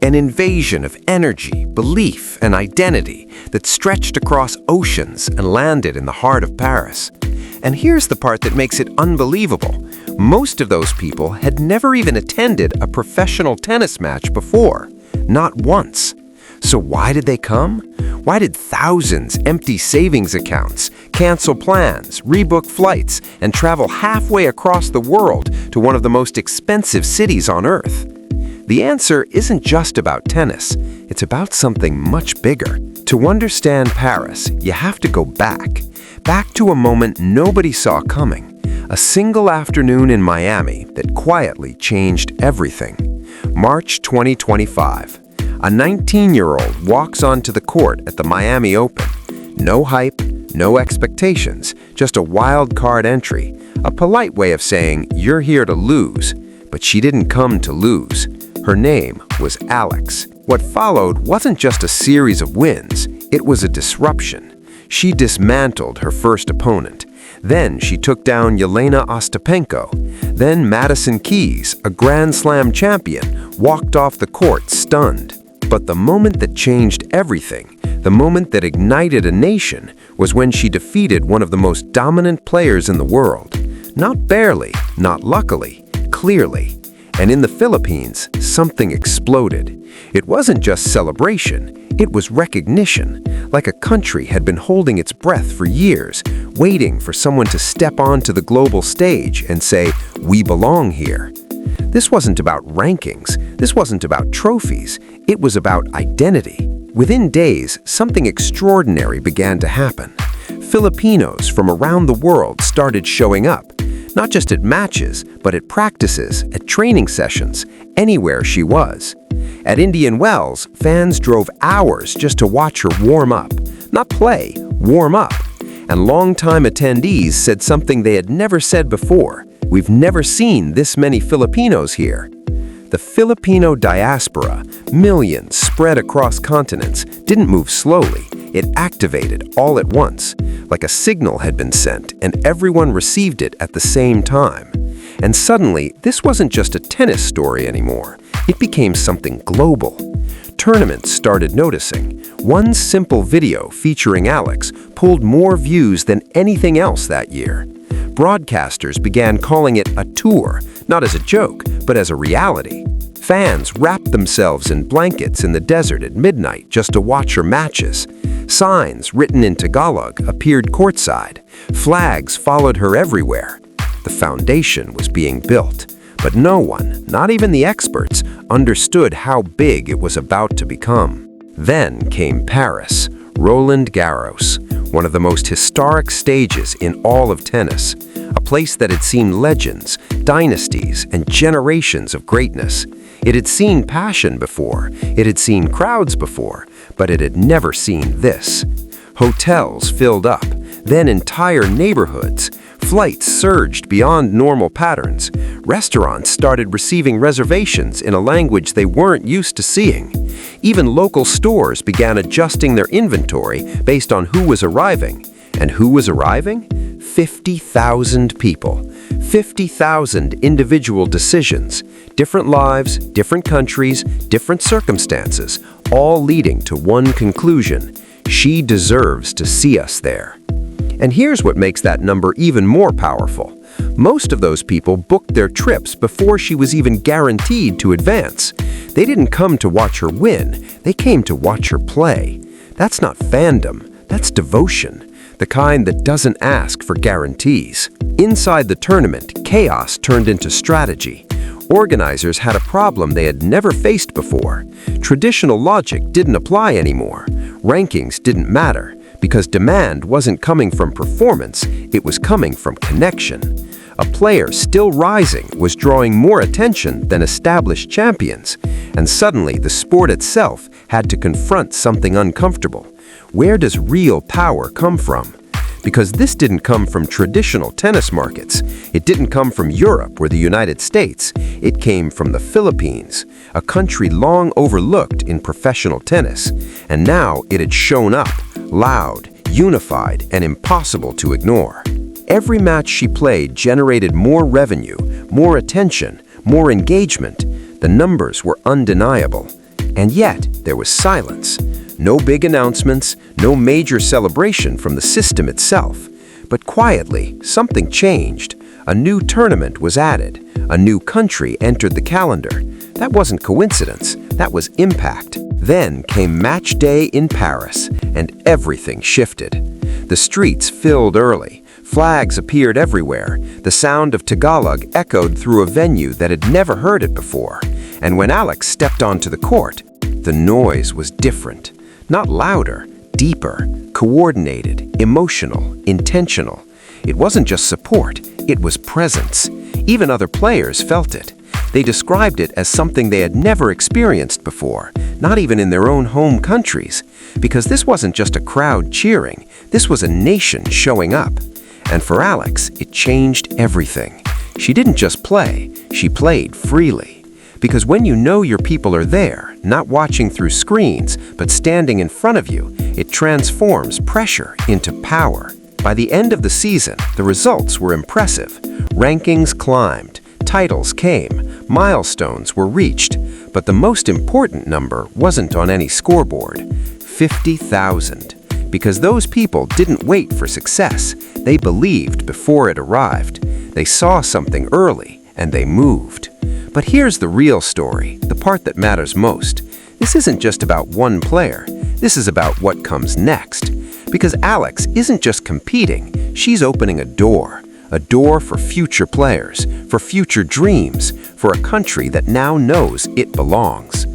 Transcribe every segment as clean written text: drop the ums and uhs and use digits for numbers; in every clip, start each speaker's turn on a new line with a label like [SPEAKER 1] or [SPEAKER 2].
[SPEAKER 1] An invasion of energy, belief, and identity that stretched across oceans and landed in the heart of Paris. And here's the part that makes it unbelievable. Most of those people had never even attended a professional tennis match before. Not once. So why did they come? Why did thousands empty savings accounts, cancel plans, rebook flights, and travel halfway across the world to one of the most expensive cities on Earth? The answer isn't just about tennis. It's about something much bigger. To understand Paris, you have to go back to a moment nobody saw coming. A single afternoon in Miami that quietly changed everything. March 2025. A 19-year-old walks onto the court at the Miami Open. No hype, no expectations, just a wild card entry. A polite way of saying, you're here to lose. But she didn't come to lose. Her name was Alex. What followed wasn't just a series of wins, it was a disruption. She dismantled her first opponent. Then she took down Jelena Ostapenko. Then Madison Keys, a Grand Slam champion, walked off the court stunned. But the moment that changed everything, the moment that ignited a nation, was when she defeated one of the most dominant players in the world. Not barely, not luckily, clearly. And in the Philippines, something exploded. It wasn't just celebration, it was recognition, like a country had been holding its breath for years, waiting for someone to step onto the global stage and say, "We belong here." This wasn't about rankings, this wasn't about trophies, it was about identity. Within days, something extraordinary began to happen. Filipinos from around the world started showing up. Not just at matches, but at practices, at training sessions, anywhere she was. At Indian Wells, fans drove hours just to watch her warm up. Not play, warm up. And longtime attendees said something they had never said before. We've never seen this many Filipinos here. The Filipino diaspora, millions spread across continents, didn't move slowly. It activated all at once, like a signal had been sent, and everyone received it at the same time. And suddenly, this wasn't just a tennis story anymore. It became something global. Tournaments started noticing. One simple video featuring Alex pulled more views than anything else that year. Broadcasters began calling it a tour, not as a joke, but as a reality. Fans wrapped themselves in blankets in the desert at midnight just to watch her matches. Signs written in Tagalog appeared courtside. Flags followed her everywhere. The foundation was being built, but no one, not even the experts, understood how big it was about to become. Then came Paris, Roland Garros, one of the most historic stages in all of tennis, a place that had seen legends, dynasties, and generations of greatness. It had seen passion before, it had seen crowds before, but it had never seen this. Hotels filled up, then entire neighborhoods. Flights surged beyond normal patterns. Restaurants started receiving reservations in a language they weren't used to seeing. Even local stores began adjusting their inventory based on who was arriving. And who was arriving? 50,000 people. 50,000 individual decisions. Different lives, different countries, different circumstances, all leading to one conclusion. She deserves to see us there. And here's what makes that number even more powerful. Most of those people booked their trips before she was even guaranteed to advance. They didn't come to watch her win, they came to watch her play. That's not fandom, that's devotion, the kind that doesn't ask for guarantees. Inside the tournament, chaos turned into strategy. Organizers had a problem they had never faced before. Traditional logic didn't apply anymore. Rankings didn't matter. Because demand wasn't coming from performance, it was coming from connection. A player still rising was drawing more attention than established champions, and suddenly the sport itself had to confront something uncomfortable. Where does real power come from? Because this didn't come from traditional tennis markets. It didn't come from Europe or the United States. It came from the Philippines, a country long overlooked in professional tennis. And now it had shown up, loud, unified, and impossible to ignore. Every match she played generated more revenue, more attention, more engagement. The numbers were undeniable. And yet, there was silence. No big announcements, no major celebration from the system itself. But quietly, something changed. A new tournament was added. A new country entered the calendar. That wasn't coincidence, that was impact. Then came match day in Paris, and everything shifted. The streets filled early. Flags appeared everywhere. The sound of Tagalog echoed through a venue that had never heard it before. And when Alex stepped onto the court, the noise was different. Not louder, deeper, coordinated, emotional, intentional. It wasn't just support, it was presence. Even other players felt it. They described it as something they had never experienced before, not even in their own home countries, because this wasn't just a crowd cheering, this was a nation showing up. And for Alex, it changed everything. She didn't just play, she played freely. Because when you know your people are there, not watching through screens, but standing in front of you, it transforms pressure into power. By the end of the season, the results were impressive. Rankings climbed. Titles came, milestones were reached, but the most important number wasn't on any scoreboard: 50,000. Because those people didn't wait for success, they believed before it arrived. They saw something early, and they moved. But here's the real story, the part that matters most. This isn't just about one player, this is about what comes next. Because Alex isn't just competing, she's opening a door for future players, for future dreams, for a country that now knows it belongs.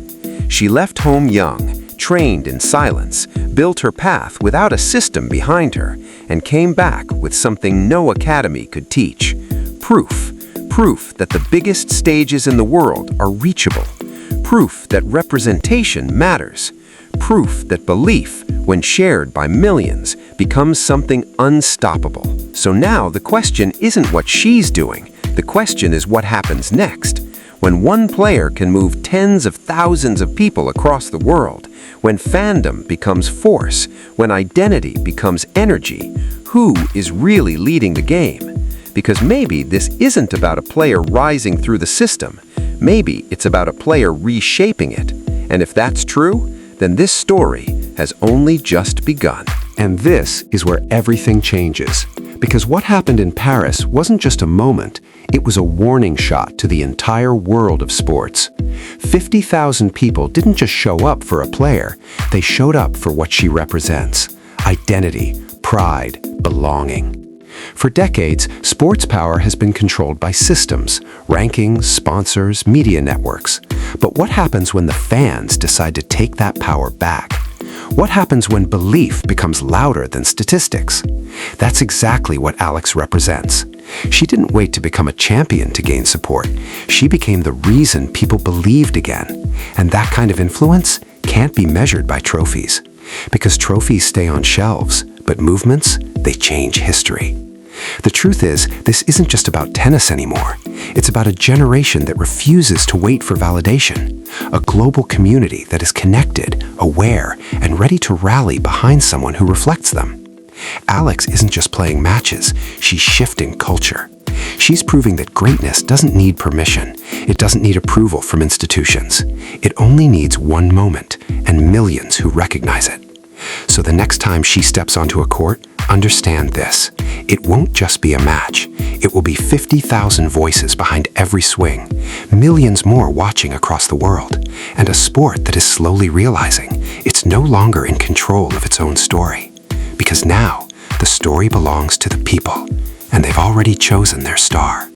[SPEAKER 1] She left home young, trained in silence, built her path without a system behind her, and came back with something no academy could teach: proof. Proof that the biggest stages in the world are reachable. Proof that representation matters. Proof that belief, when shared by millions, becomes something unstoppable. So now the question isn't what she's doing. The question is what happens next. When one player can move tens of thousands of people across the world, when fandom becomes force, when identity becomes energy, who is really leading the game? Because maybe this isn't about a player rising through the system. Maybe it's about a player reshaping it. And if that's true, then this story has only just begun.
[SPEAKER 2] And this is where everything changes. Because what happened in Paris wasn't just a moment, it was a warning shot to the entire world of sports. 50,000 people didn't just show up for a player, they showed up for what she represents: identity, pride, belonging. For decades, sports power has been controlled by systems, rankings, sponsors, media networks. But what happens when the fans decide to take that power back? What happens when belief becomes louder than statistics? That's exactly what Alex represents. She didn't wait to become a champion to gain support. She became the reason people believed again. And that kind of influence can't be measured by trophies. Because trophies stay on shelves, but movements, they change history. The truth is, this isn't just about tennis anymore. It's about a generation that refuses to wait for validation, a global community that is connected, aware, and ready to rally behind someone who reflects them. Alex isn't just playing matches, she's shifting culture. She's proving that greatness doesn't need permission. It doesn't need approval from institutions. It only needs one moment and millions who recognize it. So the next time she steps onto a court, understand this. It won't just be a match. It will be 50,000 voices behind every swing, millions more watching across the world, and a sport that is slowly realizing it's no longer in control of its own story. Because now, the story belongs to the people, and they've already chosen their star.